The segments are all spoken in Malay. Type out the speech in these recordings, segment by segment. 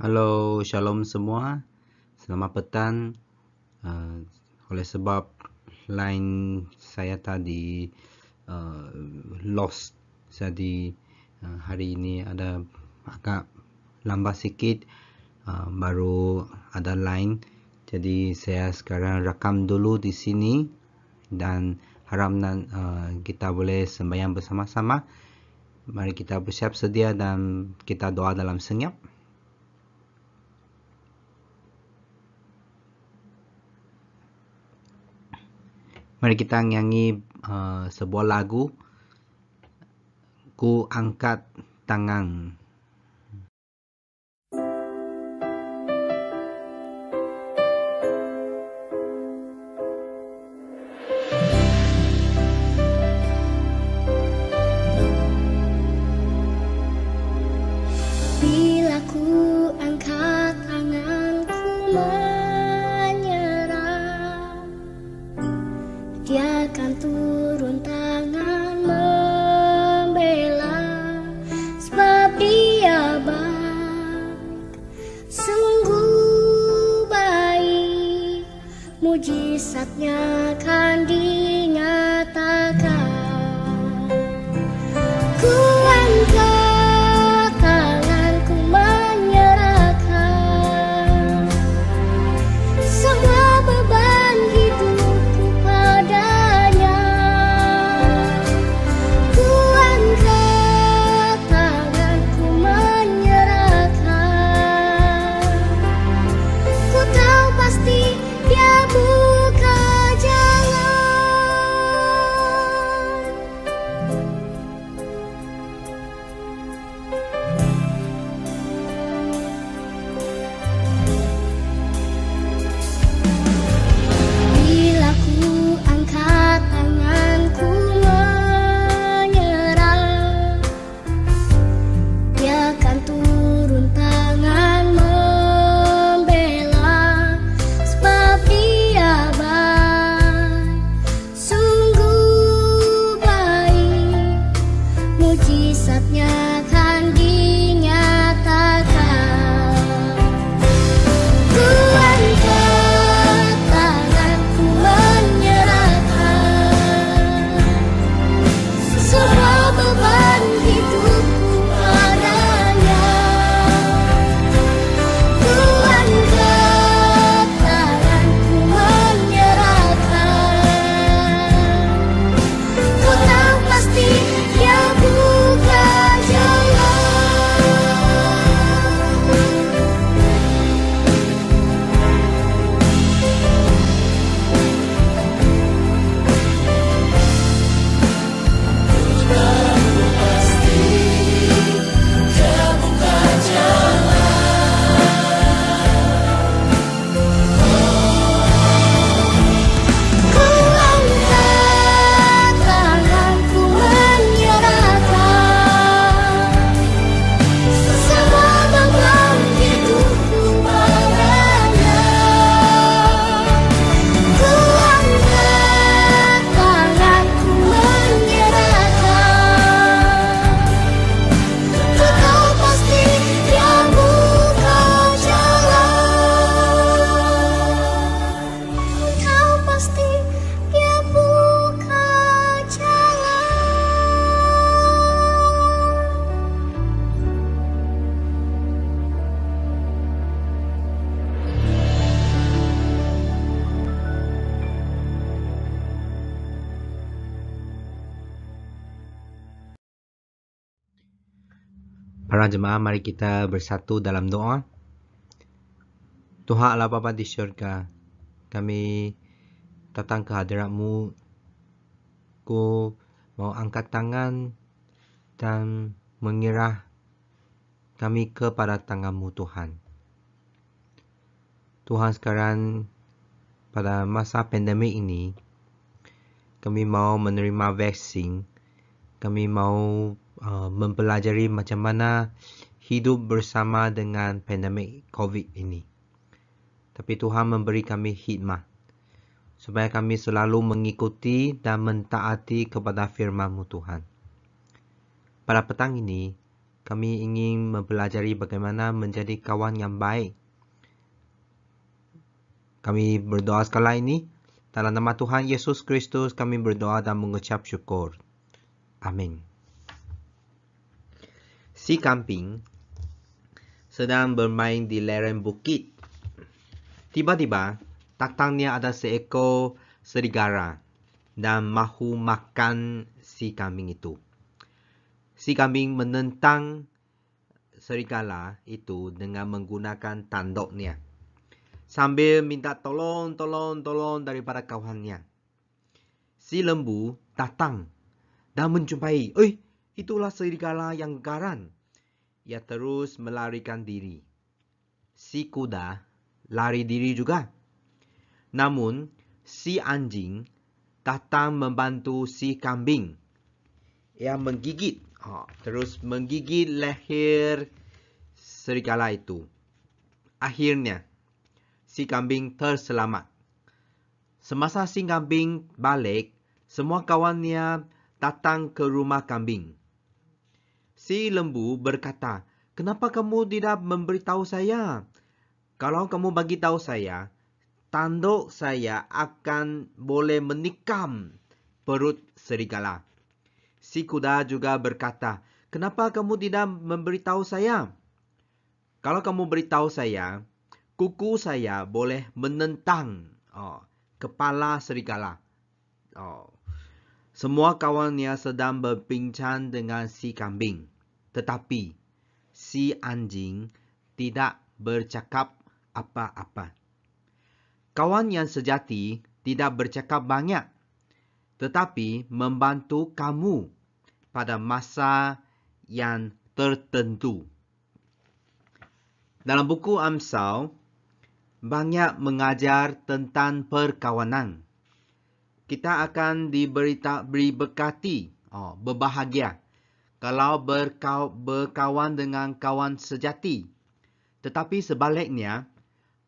Halo, shalom semua. Selamat petang. Oleh sebab line saya tadi lost, jadi hari ini ada agak lambat sikit, baru ada line. Jadi saya sekarang rakam dulu di sini dan harap kita boleh sembahyang bersama-sama. Mari kita bersiap sedia dan kita doa dalam senyap. Mari kita nyanyi sebuah lagu, Ku Angkat Tangan. Bila ku angkat tanganku menyerah, Dia akan turun tangan membela, sebab Dia baik, sungguh baik, mujizatnya akan dinyatakan. Ku angkat tanganku menyerahkan semua beban hidupku padanya. Ku angkat tanganku menyerahkan. Ku tahu pasti Dia buka jalan. Bila ku angkat tanganku menyerah, Dia akan turun tangan membela, sebab Dia baik, sungguh baik, mujizatnya akan dinyatakan. Ku angkat tanganku menyerahkan semua beban hidupku padanya. Ku angkat tanganku menyerahkan. Ku tahu pasti Dia buka jalan. Ku angkat tanganku menyerahkan semua beban hidupku padanya. Ku angkat tanganku menyerahkan. Ku tahu pasti Dia buka jalan. Ku tahu pasti Dia buka Para jemaah, mari kita bersatu dalam doa. Tuhan Allah Bapa di syurga, kami datang ke hadirat-Mu. Ku mau angkat tangan dan menyerah kami kepada tangan-Mu Tuhan. Tuhan, sekarang pada masa pandemik ini, kami mau menerima vaksin. Kami mau mempelajari macam mana hidup bersama dengan pandemik COVID ini. Tapi Tuhan memberi kami hikmah supaya kami selalu mengikuti dan mentaati kepada firman-Mu Tuhan. Pada petang ini, Kami ingin mempelajari bagaimana menjadi kawan yang baik. Kami berdoa sekali ini. Dalam nama Tuhan Yesus Kristus kami berdoa dan mengucap syukur. Amin. Si kambing sedang bermain di lereng bukit. Tiba-tiba datangnya ada seekor serigala dan mahu makan si kambing itu. Si kambing menentang serigala itu dengan menggunakan tanduknya, sambil minta tolong daripada kawannya. Si lembu datang dan menjumpai, itulah serigala yang garang. Ia terus melarikan diri. Si kuda lari diri juga. Namun, si anjing datang membantu si kambing. Ia menggigit, terus menggigit leher serigala itu. Akhirnya, si kambing terselamat. Semasa si kambing balik, semua kawannya datang ke rumah kambing. Si lembu berkata, "Kenapa kamu tidak memberitahu saya? Kalau kamu bagi tahu saya, tanduk saya akan boleh menikam perut serigala." Si kuda juga berkata, "Kenapa kamu tidak memberitahu saya? Kalau kamu beritahu saya, kuku saya boleh menentang kepala serigala." Semua kawannya sedang berbincang dengan si kambing. Tetapi si anjing tidak bercakap apa-apa. Kawan yang sejati tidak bercakap banyak, tetapi membantu kamu pada masa yang tertentu. Dalam buku Amsal, banyak mengajar tentang perkawanan. Kita akan diberkati, berbahagia kalau berkawan dengan kawan sejati. Tetapi sebaliknya,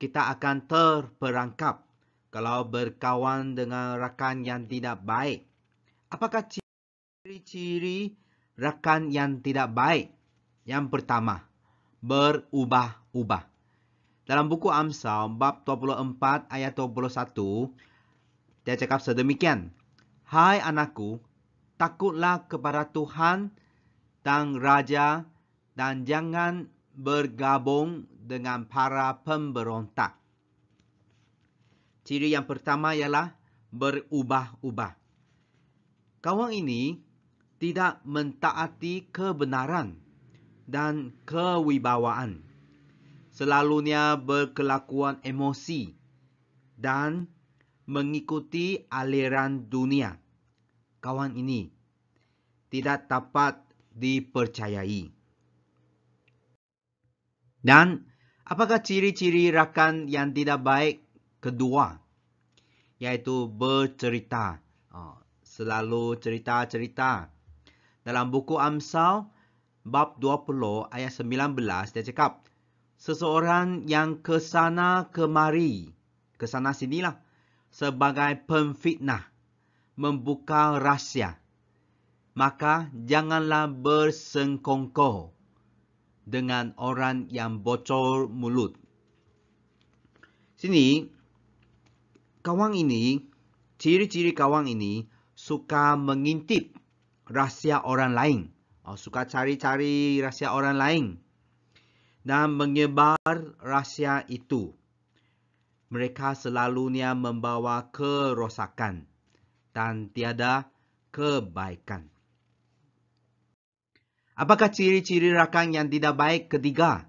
kita akan terperangkap kalau berkawan dengan rakan yang tidak baik. Apakah ciri-ciri rakan yang tidak baik? Yang pertama, berubah-ubah. Dalam buku Amsal, bab 24 ayat 21, dia cakap sedemikian, "Hai anakku, takutlah kepada Tuhan dan Raja, dan jangan bergabung dengan para pemberontak." Ciri yang pertama ialah berubah-ubah. Kawan ini tidak mentaati kebenaran dan kewibawaan. Selalunya berkelakuan emosi dan mengikuti aliran dunia. Kawan ini tidak dapat dipercayai. Dan apakah ciri-ciri rakan yang tidak baik kedua? Yaitu bercerita. Selalu cerita-cerita. Dalam buku Amsal, bab 20 ayat 19, dia cakap, "Seseorang yang kesana kemari, kesana sinilah, sebagai pemfitnah, membuka rahsia, maka janganlah bersengkongkol dengan orang yang bocor mulut." Sini, ciri-ciri kawan ini suka mengintip rahsia orang lain. Suka cari-cari rahsia orang lain dan menyebar rahsia itu. Mereka selalunya membawa kerosakan dan tiada kebaikan. Apakah ciri-ciri rakan yang tidak baik ketiga?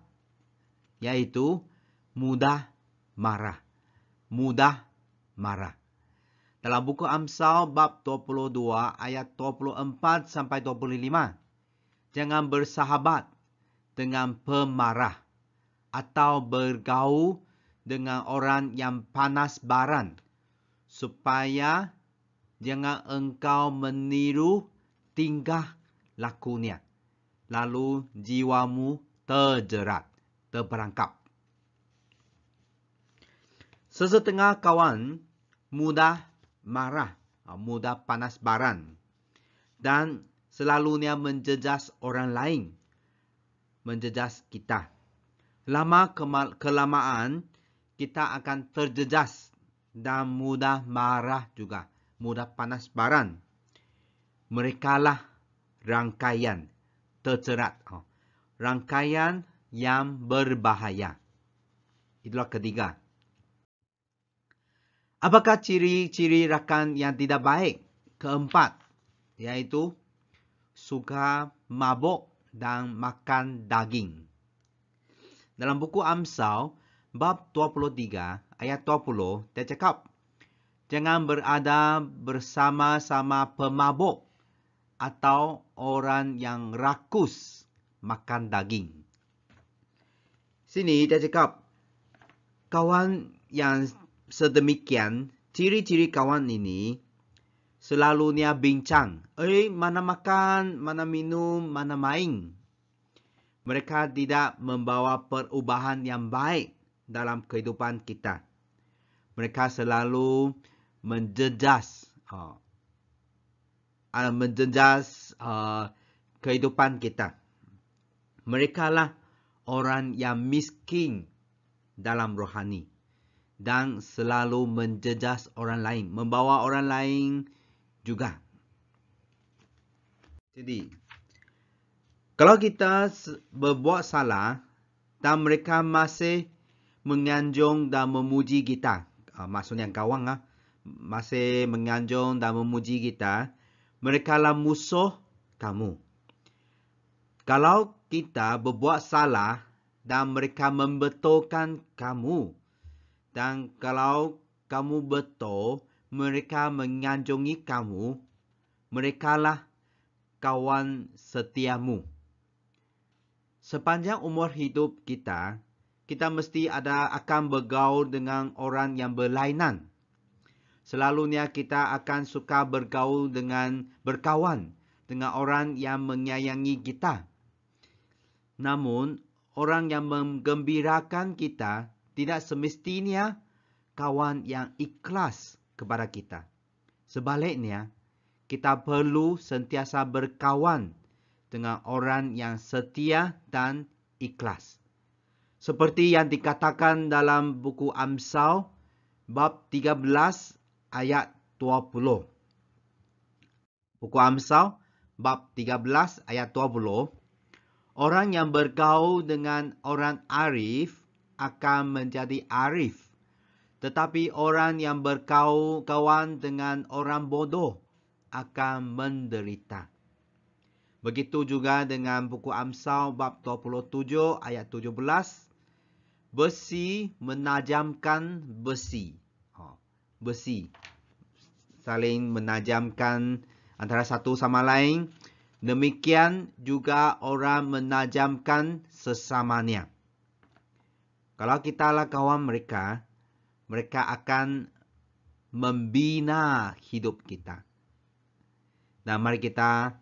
Yaitu mudah marah. Mudah marah. Dalam buku Amsal bab 22 ayat 24 sampai 25. Jangan bersahabat dengan pemarah atau bergaul dengan orang yang panas baran, supaya jangan engkau meniru tingkah lakunya, lalu jiwamu terjerat, terperangkap. Sesetengah kawan mudah marah, mudah panas baran, dan selalunya menjejas orang lain. menjejas kita. Kelamaan kita akan terjejas dan mudah marah juga, mudah panas baran. Merekalah rangkaian tercerat, rangkaian yang berbahaya. Itulah ketiga. Apakah ciri-ciri rakan yang tidak baik? Keempat, yaitu suka mabuk dan makan daging. Dalam buku Amsal, bab 23, ayat 20, dia cakap, jangan berada bersama-sama pemabuk atau orang yang rakus makan daging. Sini dia cakap, kawan yang sedemikian, ciri-ciri kawan ini selalunya bincang. Mana makan, mana minum, mana main. Mereka tidak membawa perubahan yang baik dalam kehidupan kita. Mereka selalu menjejas kehidupan kita. Mereka lah orang yang miskin dalam rohani dan selalu menjejas orang lain, membawa orang lain juga. Jadi, kalau kita berbuat salah dan mereka masih menganjung dan memuji kita, maksudnya kawan masih menganjung dan memuji kita, mereka lah musuh kamu. Kalau kita berbuat salah dan mereka membetulkan kamu, dan kalau kamu betul, mereka menganjungi kamu, merekalah kawan setiamu. Sepanjang umur hidup kita, kita mesti akan bergaul dengan orang yang berlainan. Selalunya kita akan suka berkawan dengan orang yang menyayangi kita. Namun, orang yang menggembirakan kita tidak semestinya kawan yang ikhlas kepada kita. Sebaliknya, kita perlu sentiasa berkawan dengan orang yang setia dan ikhlas. Seperti yang dikatakan dalam buku Amsal, bab 13, ayat 20. Buku Amsal, bab 13, ayat 20. Orang yang bergaul dengan orang arif akan menjadi arif. Tetapi orang yang berkawan dengan orang bodoh akan menderita. Begitu juga dengan buku Amsal bab 27 ayat 17. Besi menajamkan besi. Besi saling menajamkan antara satu sama lain. Demikian juga orang menajamkan sesamanya. Kalau kita lah kawan mereka, mereka akan membina hidup kita. Dan mari kita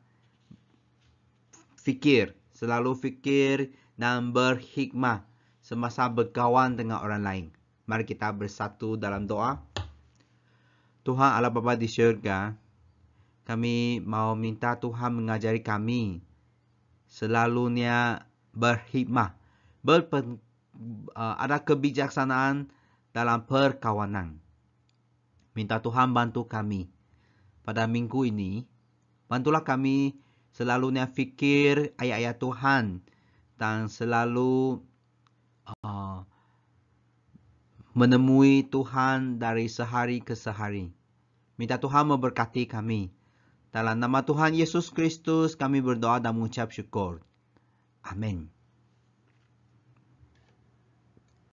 selalu fikir dan berhikmah semasa berkawan dengan orang lain. Mari kita bersatu dalam doa. Tuhan Allah Bapa di syurga, kami mau minta Tuhan mengajari kami selalunya berhikmah, ada kebijaksanaan dalam perkawanan. Minta Tuhan bantu kami pada minggu ini. Bantulah kami selalunya fikir ayat-ayat Tuhan dan selalu menemui Tuhan dari sehari ke sehari. Minta Tuhan memberkati kami. Dalam nama Tuhan Yesus Kristus kami berdoa dan mengucap syukur. Amin.